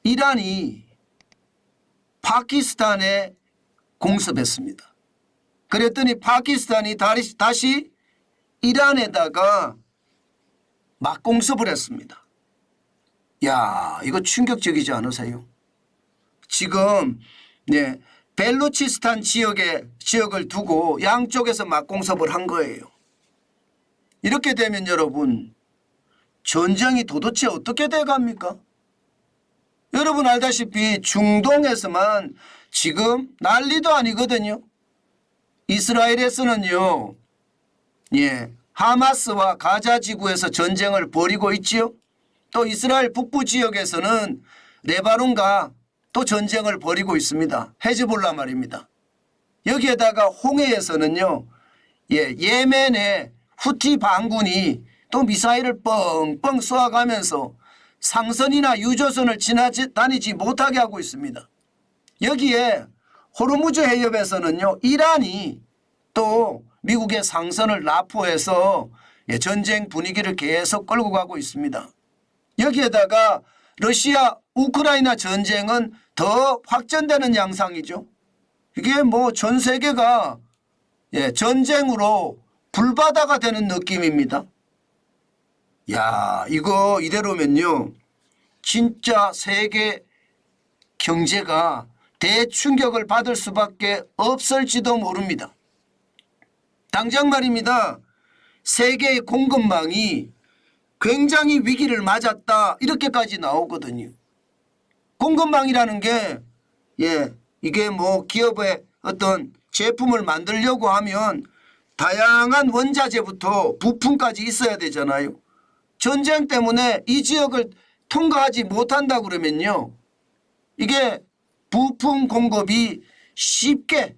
이란이 파키스탄에 공습했습니다. 그랬더니 파키스탄이 다시 이란에다가 맞공습을 했습니다. 야, 이거 충격적이지 않으세요? 지금 벨루치스탄 지역을 두고 양쪽에서 맞공습을 한 거예요. 이렇게 되면 여러분, 전쟁이 도대체 어떻게 돼갑니까? 여러분 알다시피 중동에서만 지금 난리도 아니거든요. 이스라엘에서는요, 하마스와 가자 지구에서 전쟁을 벌이고 있지요. 또 이스라엘 북부 지역에서는 레바논과 또 전쟁을 벌이고 있습니다. 헤즈볼라 말입니다. 여기에다가 홍해에서는요, 예멘의 후티 반군이 또 미사일을 뻥뻥 쏘아가면서 상선이나 유조선을 지나다니지 못하게 하고 있습니다. 여기에 호르무즈 해협에서는요, 이란이 또 미국의 상선을 납포해서 전쟁 분위기를 계속 끌고 가고 있습니다. 여기에다가 러시아 우크라이나 전쟁은 더 확전되는 양상이죠. 이게 뭐 전 세계가 전쟁으로 불바다가 되는 느낌입니다. 야, 이거 이대로면요, 진짜 세계 경제가 대충격을 받을 수밖에 없을지도 모릅니다. 당장 말입니다. 세계의 공급망이 굉장히 위기를 맞았다, 이렇게까지 나오거든요. 공급망이라는 게 이게 뭐 기업의 어떤 제품을 만들려고 하면 다양한 원자재부터 부품까지 있어야 되잖아요. 전쟁 때문에 이 지역을 통과하지 못한다 그러면요, 이게 부품 공급이 쉽게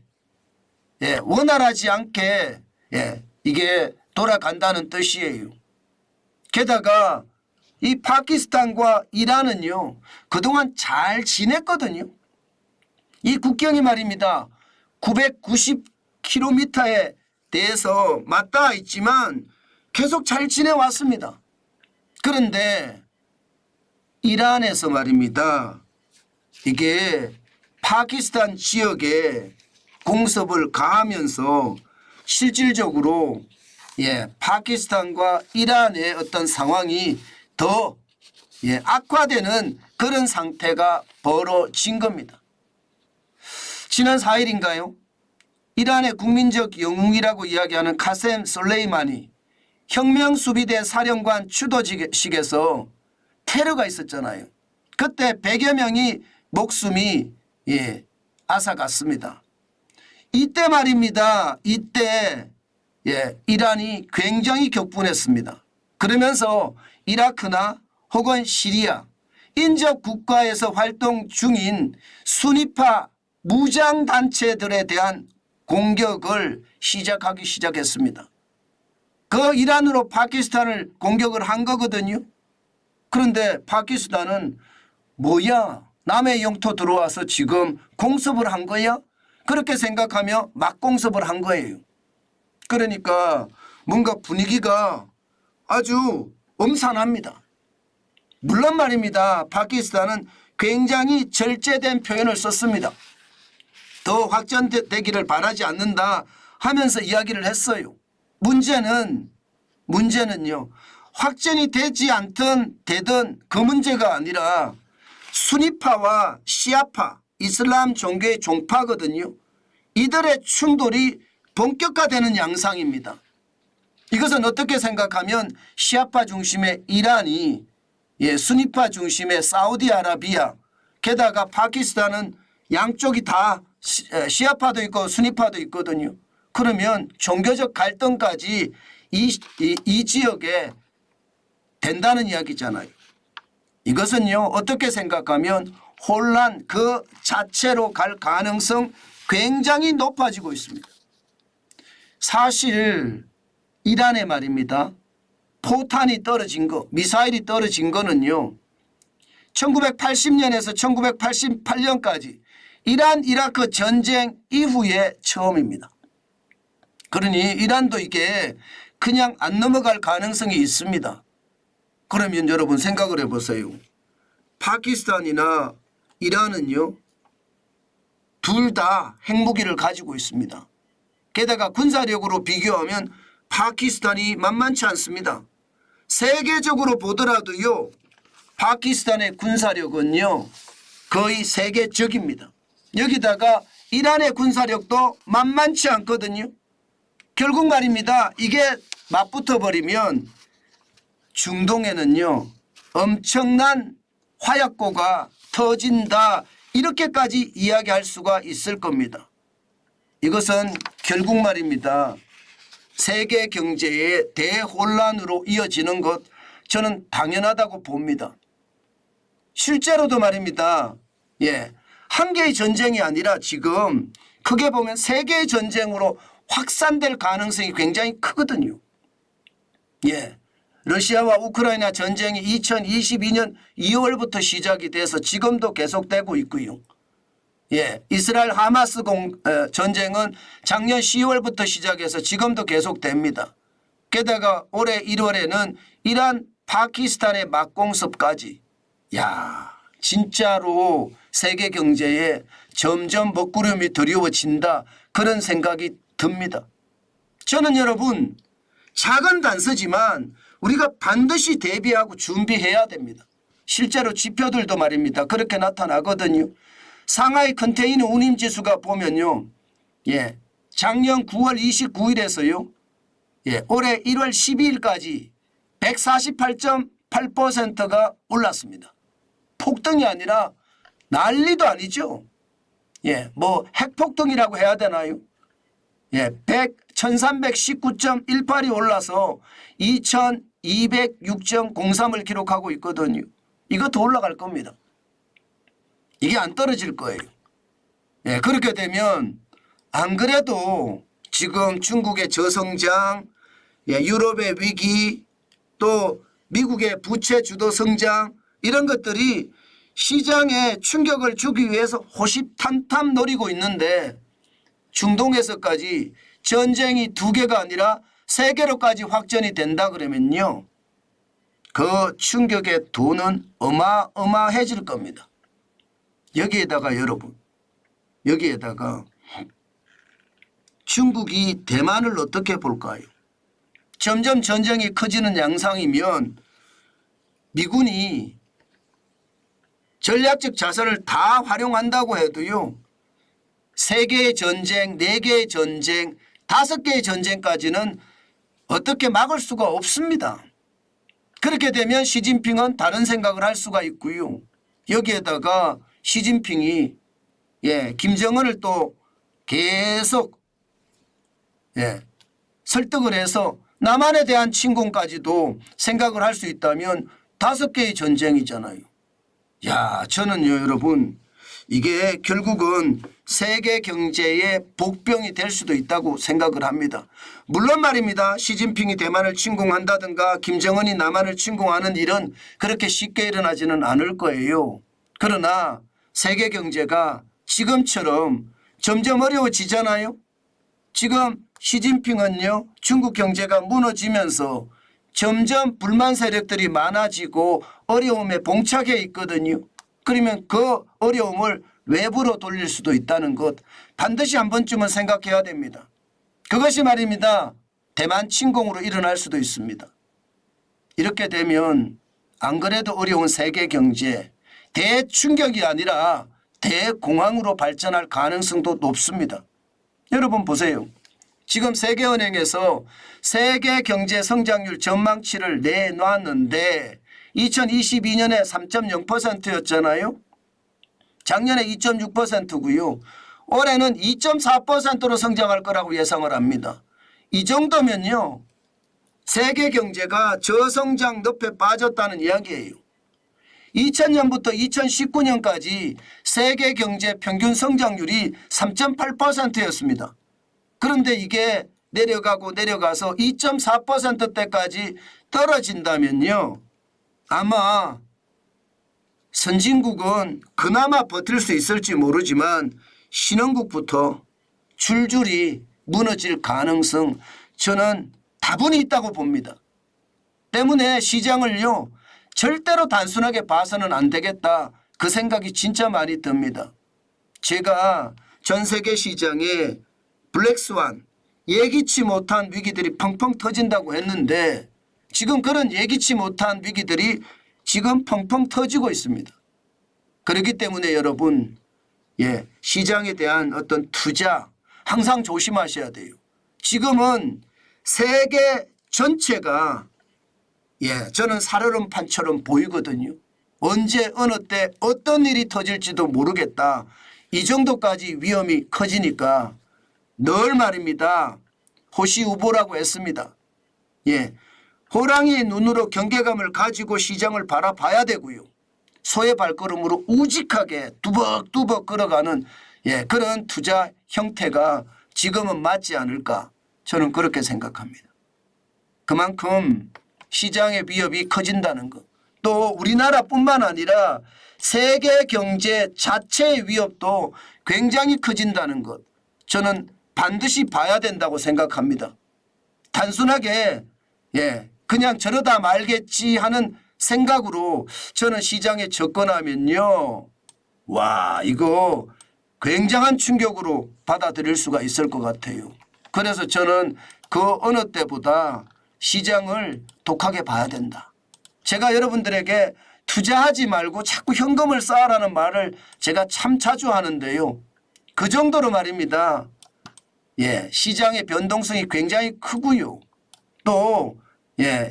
원활하지 않게 이게 돌아간다는 뜻이에요. 게다가 이 파키스탄과 이란은요, 그동안 잘 지냈거든요. 이 국경이 말입니다, 990km에 대해서 맞닿아 있지만 계속 잘 지내왔습니다. 그런데 이란에서 말입니다, 이게 파키스탄 지역에 공습을 가하면서 실질적으로 파키스탄과 이란의 어떤 상황이 더 악화되는 그런 상태가 벌어진 겁니다. 지난 4일인가요? 이란의 국민적 영웅이라고 이야기하는 카셈 솔레이마니 혁명수비대 사령관 추도식에서 테러가 있었잖아요. 그때 100여 명이 목숨이 앗아갔습니다. 이때 말입니다. 이때 이란이 굉장히 격분했습니다. 그러면서 이라크나 혹은 시리아 인접 국가에서 활동 중인 순위파 무장단체들에 대한 공격을 시작하기 시작했습니다. 그 이란으로 파키스탄을 공격을 한 거거든요. 그런데 파키스탄은 뭐야, 남의 영토 들어와서 지금 공습을 한 거야? 그렇게 생각하며 막공습을 한 거예요. 그러니까 뭔가 분위기가 아주 엄산합니다. 물론 말입니다, 파키스탄은 굉장히 절제된 표현을 썼습니다. 더 확전되기를 바라지 않는다 하면서 이야기를 했어요. 문제는요, 확전이 되지 않든 되든 그 문제가 아니라 수니파와 시아파, 이슬람 종교의 종파거든요. 이들의 충돌이 본격화되는 양상입니다. 이것은 어떻게 생각하면 시아파 중심의 이란이 수니파 중심의 사우디아라비아, 게다가 파키스탄은 양쪽이 다 시아파도 있고 수니파도 있거든요. 그러면 종교적 갈등까지 이 지역에 된다는 이야기잖아요. 이것은요, 어떻게 생각하면 혼란 그 자체로 갈 가능성 굉장히 높아지고 있습니다. 사실 이란의 말입니다, 포탄이 떨어진 거, 미사일이 떨어진 거는요, 1980년에서 1988년까지 이란 이라크 전쟁 이후에 처음입니다. 그러니 이란도 이게 그냥 안 넘어갈 가능성이 있습니다. 그러면 여러분 생각을 해보세요. 파키스탄이나 이란은요, 둘 다 핵무기를 가지고 있습니다. 게다가 군사력으로 비교하면 파키스탄이 만만치 않습니다. 세계적으로 보더라도요, 파키스탄의 군사력은요 거의 세계적입니다. 여기다가 이란의 군사력도 만만치 않거든요. 결국 말입니다. 이게 맞붙어 버리면 중동에는요 엄청난 화약고가 터진다, 이렇게까지 이야기할 수가 있을 겁니다. 이것은 결국 말입니다. 세계 경제의 대혼란으로 이어지는 것, 저는 당연하다고 봅니다. 실제로도 말입니다. 한 개의 전쟁이 아니라 지금 크게 보면 세 개의 전쟁으로 확산될 가능성이 굉장히 크거든요. 러시아와 우크라이나 전쟁이 2022년 2월부터 시작이 돼서 지금도 계속되고 있고요. 이스라엘 하마스 전쟁은 작년 10월부터 시작해서 지금도 계속됩니다. 게다가 올해 1월에는 이란 파키스탄의 막공습까지. 진짜로 세계 경제에 점점 먹구름이 드리워진다, 그런 생각이 듭니다. 저는 여러분, 작은 단서지만 우리가 반드시 대비하고 준비해야 됩니다. 실제로 지표들도 말입니다. 그렇게 나타나거든요. 상하이 컨테이너 운임지수가 보면요, 작년 9월 29일에서요 올해 1월 12일까지 148.8%가 올랐습니다. 폭등이 아니라 난리도 아니죠. 뭐 핵폭등이라고 해야 되나요? 1319.18이 올라서 2206.03을 기록하고 있거든요. 이거 더 올라갈 겁니다. 이게 안 떨어질 거예요. 그렇게 되면 안 그래도 지금 중국의 저성장, 유럽의 위기, 또 미국의 부채 주도 성장, 이런 것들이 시장에 충격을 주기 위해서 호시탐탐 노리고 있는데, 중동에서까지 전쟁이 2개가 아니라 3개로까지 확전이 된다 그러면요, 그 충격의 도는 어마어마해질 겁니다. 여기에다가 여러분, 여기에다가 중국이 대만을 어떻게 볼까요? 점점 전쟁이 커지는 양상이면 미군이 전략적 자산을 다 활용한다고 해도요, 3개의 전쟁, 4개의 전쟁, 5개의 전쟁까지는 어떻게 막을 수가 없습니다. 그렇게 되면 시진핑은 다른 생각을 할 수가 있고요. 여기에다가 시진핑이 김정은을 또 계속 설득을 해서 남한에 대한 침공까지도 생각을 할 수 있다면 5개의 전쟁이잖아요. 저는요 여러분, 이게 결국은 세계 경제의 복병이 될 수도 있다고 생각을 합니다. 물론 말입니다. 시진핑이 대만을 침공한다든가 김정은이 남한을 침공하는 일은 그렇게 쉽게 일어나지는 않을 거예요. 그러나 세계 경제가 지금처럼 점점 어려워지잖아요. 지금 시진핑은요, 중국 경제가 무너지면서 점점 불만 세력들이 많아지고 어려움에 봉착해 있거든요. 그러면 그 어려움을 외부로 돌릴 수도 있다는 것, 반드시 한 번쯤은 생각해야 됩니다. 그것이 말입니다. 대만 침공으로 일어날 수도 있습니다. 이렇게 되면 안 그래도 어려운 세계 경제, 대충격이 아니라 대공황으로 발전할 가능성도 높습니다. 여러분 보세요. 지금 세계은행에서 세계 경제 성장률 전망치를 내놨는데 2022년에 3.0%였잖아요. 작년에 2.6%고요. 올해는 2.4%로 성장할 거라고 예상을 합니다. 이 정도면요, 세계 경제가 저성장 늪에 빠졌다는 이야기예요. 2000년부터 2019년까지 세계 경제 평균 성장률이 3.8%였습니다. 그런데 이게 내려가서 2.4%대까지 떨어진다면요, 아마 선진국은 그나마 버틸 수 있을지 모르지만 신흥국부터 줄줄이 무너질 가능성, 저는 다분히 있다고 봅니다. 때문에 시장을요 절대로 단순하게 봐서는 안 되겠다, 그 생각이 진짜 많이 듭니다. 제가 전 세계 시장에 블랙스완, 예기치 못한 위기들이 펑펑 터진다고 했는데 지금 그런 예기치 못한 위기들이 지금 펑펑 터지고 있습니다. 그렇기 때문에 여러분, 시장에 대한 어떤 투자 항상 조심하셔야 돼요. 지금은 세계 전체가 저는 살얼음판처럼 보이거든요. 언제 어느 때 어떤 일이 터질지도 모르겠다. 이 정도까지 위험이 커지니까 늘 말입니다. 호시우보라고 했습니다. 호랑이의 눈으로 경계감을 가지고 시장을 바라봐야 되고요. 소의 발걸음으로 우직하게 두벅두벅 걸어가는 그런 투자 형태가 지금은 맞지 않을까, 저는 그렇게 생각합니다. 그만큼 시장의 위협이 커진다는 것, 또 우리나라뿐만 아니라 세계 경제 자체의 위협도 굉장히 커진다는 것, 저는 반드시 봐야 된다고 생각합니다. 단순하게 그냥 저러다 말겠지 하는 생각으로 저는 시장에 접근하면요, 와, 이거 굉장한 충격으로 받아들일 수가 있을 것 같아요. 그래서 저는 그 어느 때보다 시장을 독하게 봐야 된다. 제가 여러분들에게 투자하지 말고 자꾸 현금을 쌓아라는 말을 제가 참 자주 하는데요. 그 정도로 말입니다. 시장의 변동성이 굉장히 크고요. 또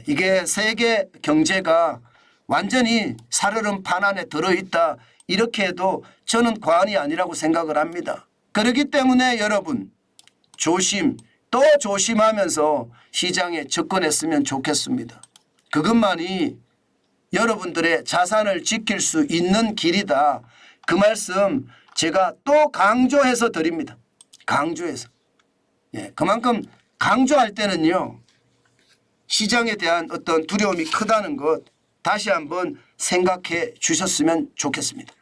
이게 세계 경제가 완전히 살얼음판 안에 들어있다, 이렇게 해도 저는 과언이 아니라고 생각을 합니다. 그렇기 때문에 여러분, 조심 또 조심하면서 시장에 접근했으면 좋겠습니다. 그것만이 여러분들의 자산을 지킬 수 있는 길이다. 그 말씀 제가 또 강조해서 드립니다. 강조해서. 그만큼 강조할 때는요, 시장에 대한 어떤 두려움이 크다는 것 다시 한번 생각해 주셨으면 좋겠습니다.